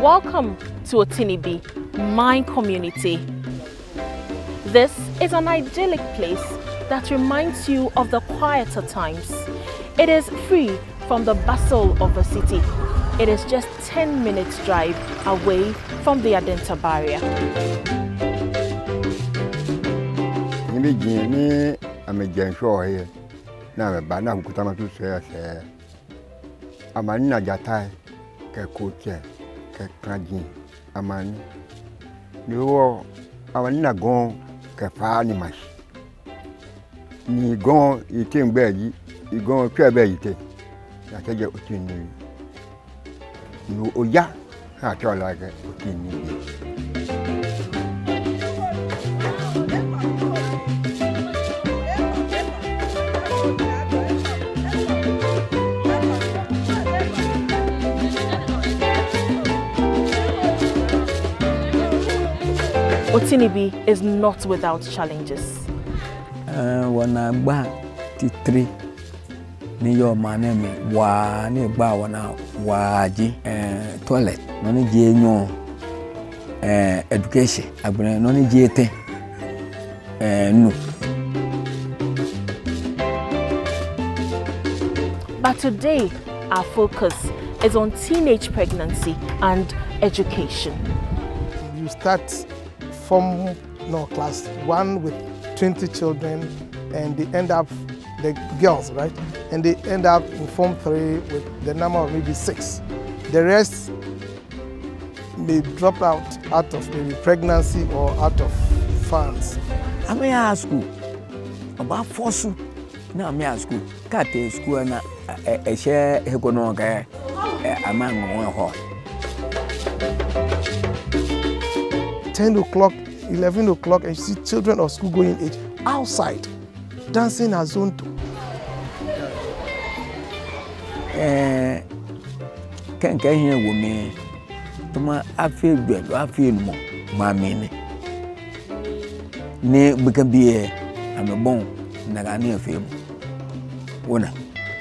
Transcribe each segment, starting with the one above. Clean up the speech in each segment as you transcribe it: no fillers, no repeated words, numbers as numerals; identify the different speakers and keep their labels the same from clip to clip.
Speaker 1: Welcome to Otinibi, my community. This is an idyllic place that reminds you of the quieter times. It is free from the bustle of the city. It is just 10 minutes drive away from the Adenta barrier.
Speaker 2: Krajin amani niwo awanina gon ke fa ni mas ni gon ite ngbeji igon twa be ite ya teje Otinibi no oya ha twa la ke Otinibi.
Speaker 1: Otinibi is not without challenges.
Speaker 3: When I buy T3, ni yo maneme wa ni ba wana waji toilet no ni je nyo education agbere no ni je te no.
Speaker 1: But today our focus is on teenage pregnancy and education.
Speaker 4: You start from class 1 with 20 children, and they end up, the girls, right? And they end up in Form 3 with the number of maybe 6. The rest may drop out of maybe pregnancy or out of funds.
Speaker 3: I'm in school. About 4 school. Now I'm in school. Cut school and a share economic among
Speaker 4: 10 o'clock, 11 o'clock, and you see children of school going age outside, dancing as zonto.
Speaker 3: Can't hear women. Toma, I feel good, I feel more. My meaning. Ne, because I'm a bone, Nagani of him. One,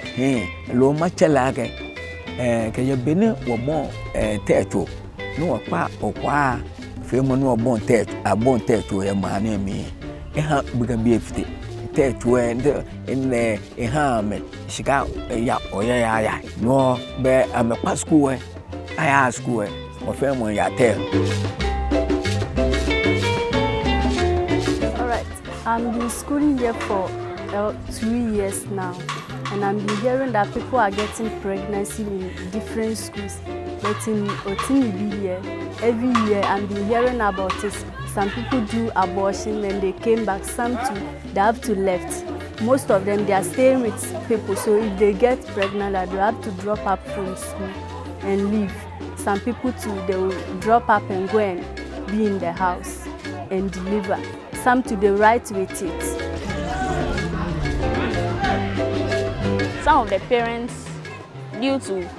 Speaker 3: hey, low much like can you be near or more tattoo? No, pa or qua. Femo no bon tet a bon tet to a man me. A ha become be tet to end in a ham. She got a yap or ya. No, but I'm a past school. I ask school or family ya tell.
Speaker 5: All right, I've been schooling here for 2 years now, and I'm been hearing that people are getting pregnancy in different schools. But in Otinibi here, every year I've been hearing about it. Some people do abortion and they came back. Some too, they have to left. Most of them, they are staying with people. So if they get pregnant, they have to drop up from school and leave. Some people too, they will drop up and go and be in the house and deliver. Some to the right with it.
Speaker 6: Some of the parents, due to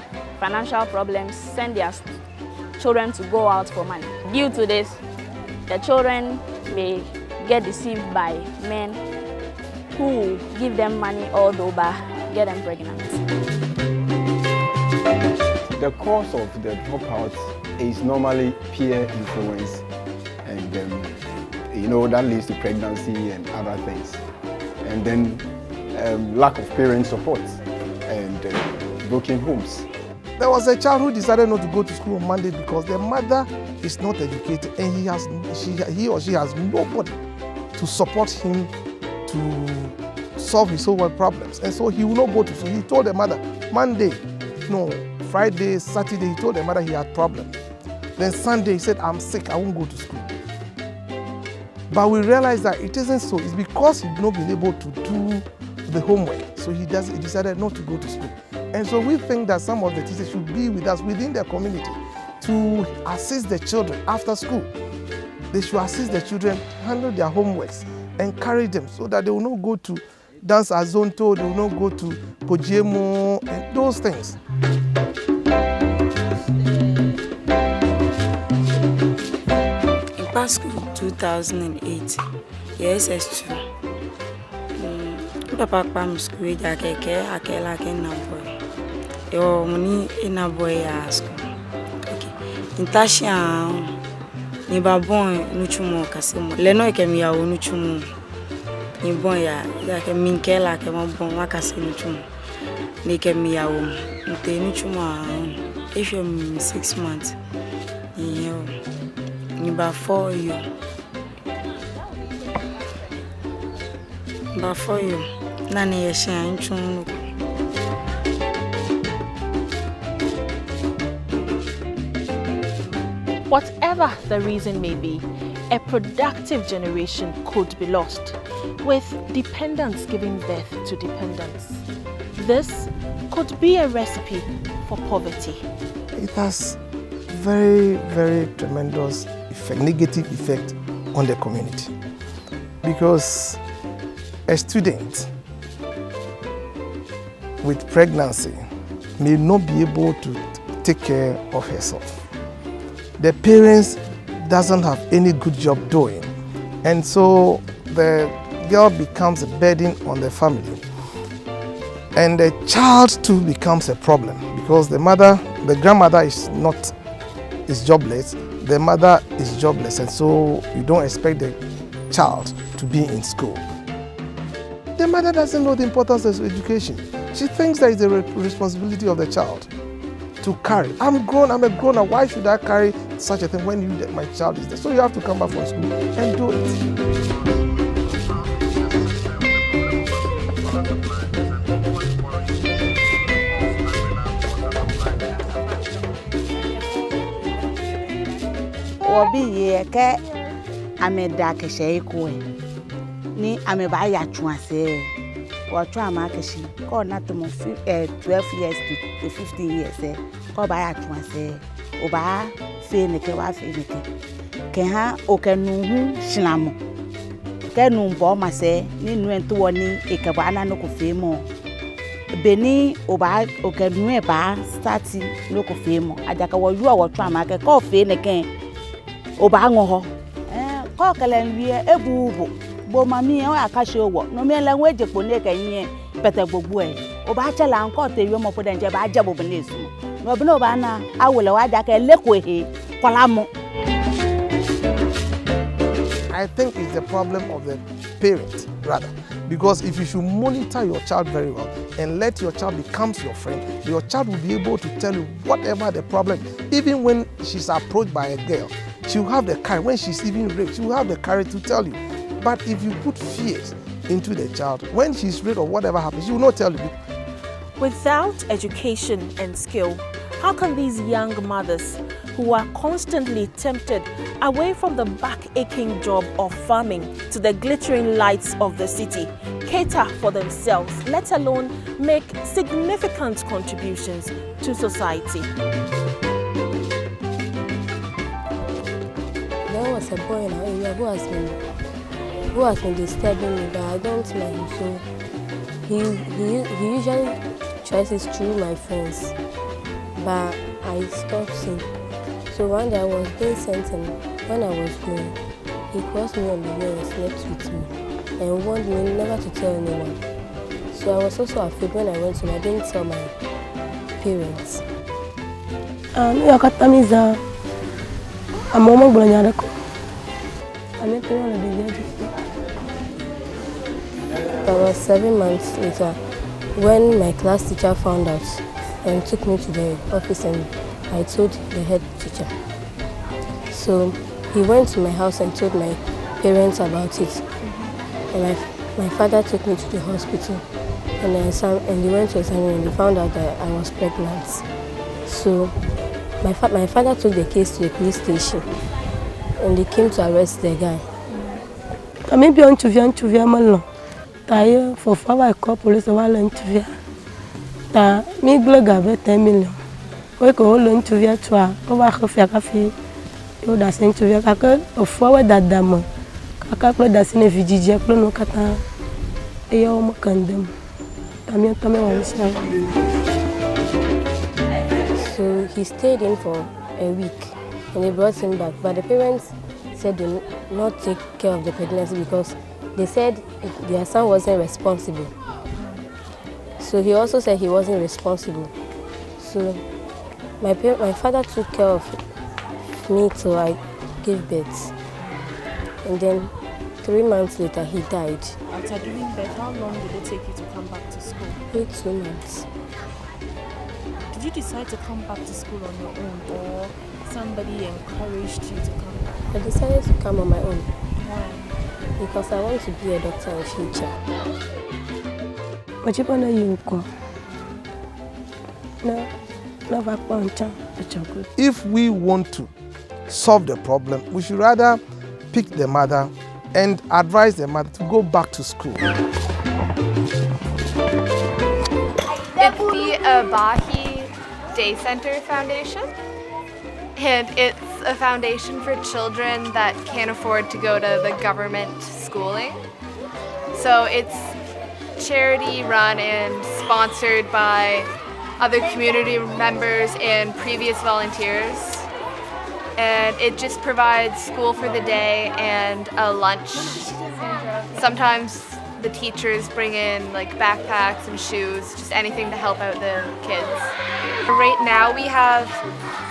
Speaker 6: financial problems, send their children to go out for money. Due to this, the children may get deceived by men who give them money or by get them pregnant.
Speaker 7: The cause of the dropout is normally peer influence, and that leads to pregnancy and other things. And then lack of parent support and broken homes.
Speaker 4: There was a child who decided not to go to school on Monday because their mother is not educated and he or she has nobody to support him to solve his own problems. And so he will not go to school. He told the mother, Friday, Saturday, he told the mother he had problems. Then Sunday he said, I'm sick, I won't go to school. But we realized that it isn't so. It's because he's not been able to do the homework. So he decided not to go to school. And so we think that some of the teachers should be with us within their community to assist the children after school. They should assist the children, handle their homeworks, encourage them so that they will not go to dance azonto, they will not go to pojemo, and those things.
Speaker 8: In past school 2008, yes, S2. Papa pam school akela ken na boy. Yo money in a boy school. Okay. Intasha ni babon nuchumo kasemo. Leno ke mi ya nuchumo. Ni bon ya ke minkela ke mo bon wakase nuchumo. Ni ke mi ya wo. Nte nuchumo if you 6 months. Yo. Ni ba 4 yo. Ba 4 yo. Nani ye shan nuchumo.
Speaker 1: Whatever the reason may be, a productive generation could be lost, with dependents giving birth to dependents. This could be a recipe for poverty.
Speaker 4: It has very, very tremendous effect, negative effect on the community. Because a student with pregnancy may not be able to take care of herself. The parents doesn't have any good job doing, and so the girl becomes a burden on the family, and the child too becomes a problem because the grandmother is jobless, the mother is jobless, and so you don't expect the child to be in school. The mother doesn't know the importance of education. She thinks that it's the responsibility of the child to carry. I'm a grown-up, why should I carry such a thing when my child is there? So you have to come back from school and do it.
Speaker 9: Obi ye ke ameda ke shey ko ni ameba ya twase wo twa ma ke shi ko na to 12 years to 15 years ko ba ya twase o ba fe ne ke wa fe ne ke ha o ke nu hu shinamo ke nu bo ma se ni nu ento woni e ke ba na no ko fe mo beni o ke nu e ba starti no ko fe mo aja ka wo yu wo twa ma ke ko fe ne ke o ba ngo ho ko kele nwie ebubu bo mami e wa ka se owo no me le nwe jepo ne ke yin pete gbogbo e o ba chala nko te wi mo po denje ba je bo bele su no bi no ba na awole wa ja ke leko he kolamo.
Speaker 4: I think it's the problem of the parents rather, because if you should monitor your child very well and let your child become your friend, your child will be able to tell you whatever the problem. Even when she's approached by a girl, she will have the courage. When she's even raped, she will have the courage to tell you. But if you put fears into the child, when she's raped or whatever happens, she will not tell you.
Speaker 1: Without education and skill, how can these young mothers who are constantly tempted away from the back-aching job of farming to the glittering lights of the city cater for themselves, let alone make significant contributions to society?
Speaker 10: There was a boy in our area who has been disturbing me, but I don't know him, so he usually tries it through my friends, but I stopped him. So one day I was being sent, and when I was going, he crossed me on the way and slept with me and warned me never to tell anyone. So I was also afraid when I went to him. I didn't tell my parents. That was 7 months later when my class teacher found out and took me to the office, and I told the head teacher. So he went to my house and told my parents about it. And my father took me to the hospital, and he went to examine, and they found out that I was pregnant. So my father took the case to the police station, and they came to arrest the guy.
Speaker 11: I may be on to via Malon. I for 5 call police while interview. Me glug 10 million. We go all interview to over half a cafe. You that's interview. I could forward that dam. I can't play that in a VGG. No cata. You condemn.
Speaker 10: So he stayed in for a week, and they brought him back. But the parents said they did not take care of the pregnancy because they said their son wasn't responsible. So he also said he wasn't responsible. So my father took care of me till I gave birth. And then 3 months later, he died.
Speaker 1: After giving birth, how long did it take you to come back to school?
Speaker 10: 2 months.
Speaker 1: Did you decide to come back to school on your own, or somebody encouraged you to come back?
Speaker 10: I decided to come on my own.
Speaker 1: Why?
Speaker 10: Because I want to be a doctor in future.
Speaker 4: If we want to solve the problem, we should rather pick the mother and advise the mother to go back to school.
Speaker 12: It's the Abahi Day Center Foundation, and it's a foundation for children that can't afford to go to the government schooling. So it's charity run and sponsored by other community members and previous volunteers. And it just provides school for the day and a lunch. Sometimes the teachers bring in like backpacks and shoes, just anything to help out the kids. Right now we have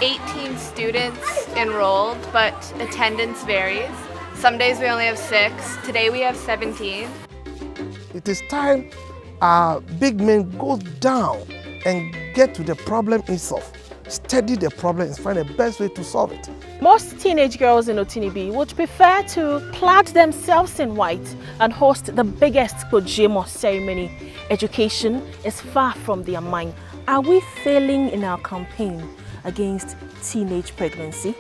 Speaker 12: 18 students enrolled, but attendance varies. Some days we only have 6. Today we have 17.
Speaker 4: It is time our big men go down and get to the problem itself. Study the problem and find the best way to solve it.
Speaker 1: Most teenage girls in Otinibi would prefer to clad themselves in white and host the biggest Kojimo ceremony. Education is far from their mind. Are we failing in our campaign against teenage pregnancy?